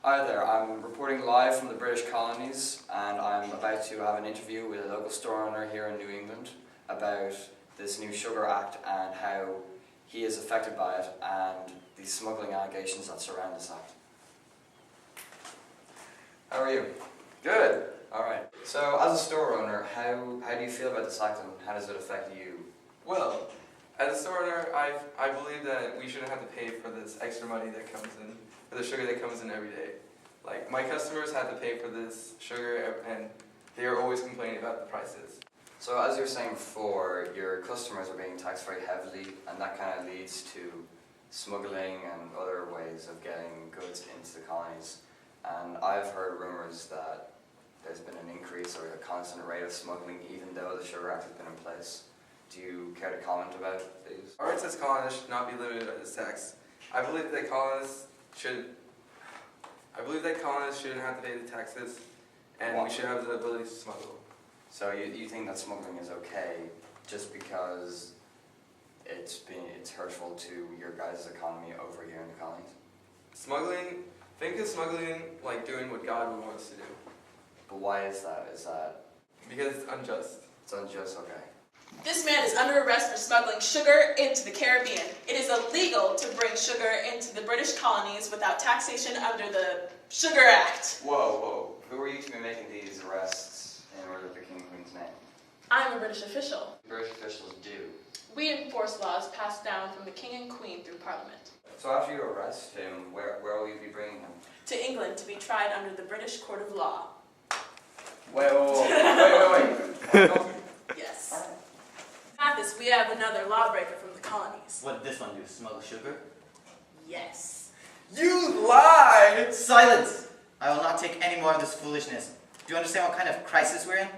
Hi there, I'm reporting live from the British colonies and I'm about to have an interview with a local store owner here in New England about this new Sugar Act and how he is affected by it and the smuggling allegations that surround this act. How are you? Good. Alright. So as a store owner, how do you feel about this act and how does it affect you? Well, as a store owner, I believe that we shouldn't have to pay for this extra money that comes in, for the sugar that comes in every day. Like, my customers have to pay for this sugar and they are always complaining about the prices. So as you were saying before, your customers are being taxed very heavily and that kind of leads to smuggling and other ways of getting goods into the colonies. And I've heard rumours that there's been an increase or a constant rate of smuggling even though the Sugar Act has been in place. Do you care to comment about these? Our rights as colonists should not be limited by this tax. I believe that colonists shouldn't have to pay the taxes, and we should have the ability to smuggle. So you think that smuggling is okay just because it's hurtful to your guys' economy over here in the colonies? Think of smuggling like doing what God would want us to do. But why is that? Is that... Because it's unjust. It's unjust, okay. This man is under arrest for smuggling sugar into the Caribbean. It is illegal to bring sugar into the British colonies without taxation under the Sugar Act. Whoa. Who are you to be making these arrests in order of the King and Queen's name? I'm a British official. British officials do. We enforce laws passed down from the King and Queen through Parliament. So after you arrest him, where will you be bringing him? To England to be tried under the British Court of Law. Wait. Yes. Mathis, we have another lawbreaker from the colonies. What did this one do? Smuggle sugar? Yes. You lie! Silence! I will not take any more of this foolishness. Do you understand what kind of crisis we're in?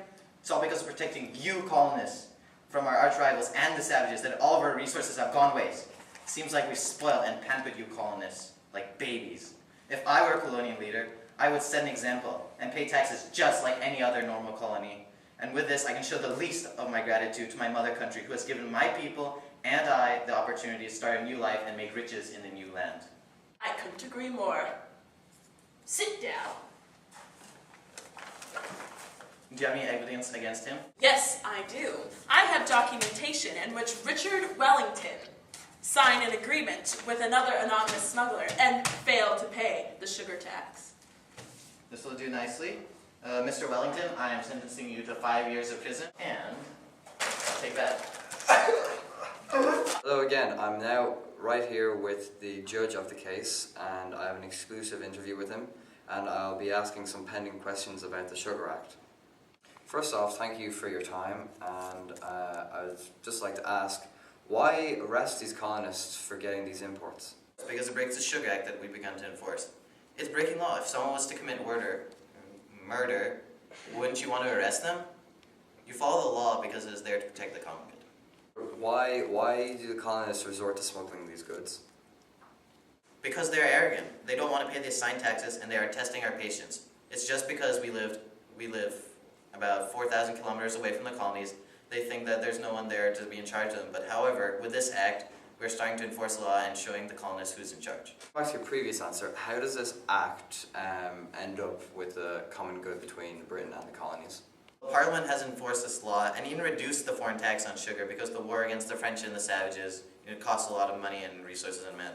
It's all because of protecting you colonists from our arch rivals and the savages that all of our resources have gone waste. Seems like we've spoiled and pampered you colonists like babies. If I were a colonial leader, I would set an example and pay taxes just like any other normal colony. And with this, I can show the least of my gratitude to my mother country who has given my people and I the opportunity to start a new life and make riches in the new land. I couldn't agree more. Sit down. Do you have any evidence against him? Yes, I do. I have documentation in which Richard Wellington signed an agreement with another anonymous smuggler and failed to pay the sugar tax. This will do nicely. Mr. Wellington, I am sentencing you to 5 years of prison, and I'll take that. Hello again, I'm now right here with the judge of the case and I have an exclusive interview with him and I'll be asking some pending questions about the Sugar Act. First off, thank you for your time and I would just like to ask, why arrest these colonists for getting these imports? It's because it breaks the Sugar Act that we've begun to enforce. It's breaking law. If someone was to commit murder, wouldn't you want to arrest them? You follow the law because it is there to protect the common good. Why do the colonists resort to smuggling these goods? Because they're arrogant. They don't want to pay the assigned taxes and they are testing our patience. It's just because we live about 4,000 kilometers away from the colonies. They think that there's no one there to be in charge of them. But however, with this act, we're starting to enforce law and showing the colonists who's in charge. Back to your previous answer, how does this act end up with the common good between Britain and the colonies? Parliament has enforced this law and even reduced the foreign tax on sugar because the war against the French and the savages, it costs a lot of money and resources and men.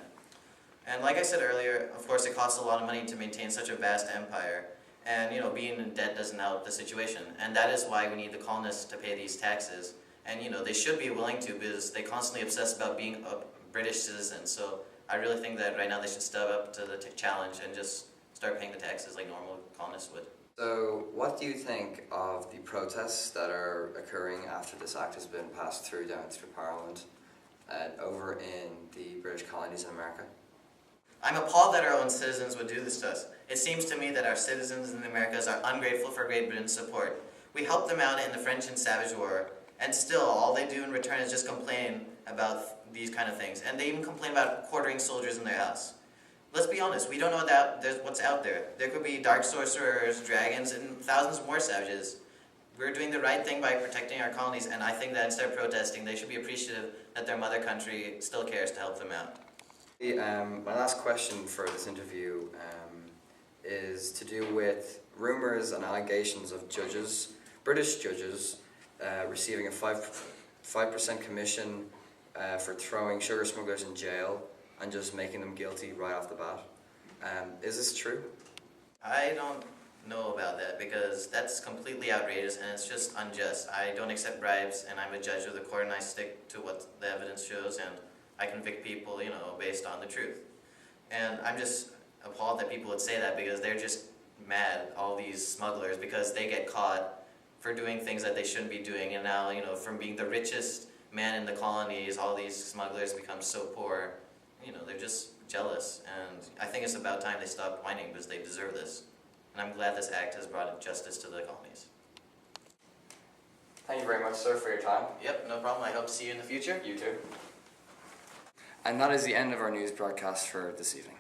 And like I said earlier, of course it costs a lot of money to maintain such a vast empire. And being in debt doesn't help the situation. And that is why we need the colonists to pay these taxes. And they should be willing to because they constantly obsess about being a British citizen. So I really think that right now they should step up to the challenge and just start paying the taxes like normal colonists would. So what do you think of the protests that are occurring after this act has been passed through down through Parliament over in the British colonies in America? I'm appalled that our own citizens would do this to us. It seems to me that our citizens in the Americas are ungrateful for Great Britain's support. We helped them out in the French and Savage War, and still all they do in return is just complain about these kind of things. And they even complain about quartering soldiers in their house. Let's be honest, we don't know what's out there. There could be dark sorcerers, dragons, and thousands more savages. We're doing the right thing by protecting our colonies, and I think that instead of protesting, they should be appreciative that their mother country still cares to help them out. My last question for this interview is to do with rumours and allegations of judges, British judges, receiving a 5% commission for throwing sugar smugglers in jail and just making them guilty right off the bat. Is this true? I don't know about that because that's completely outrageous and it's just unjust. I don't accept bribes and I'm a judge of the court and I stick to what the evidence shows and I convict people, based on the truth. And I'm just appalled that people would say that because they're just mad, all these smugglers, because they get caught for doing things that they shouldn't be doing and now, from being the richest man in the colonies, all these smugglers become so poor, they're just jealous. And I think it's about time they stop whining because they deserve this. And I'm glad this act has brought justice to the colonies. Thank you very much, sir, for your time. Yep, no problem. I hope to see you in the future. You too. And that is the end of our news broadcast for this evening.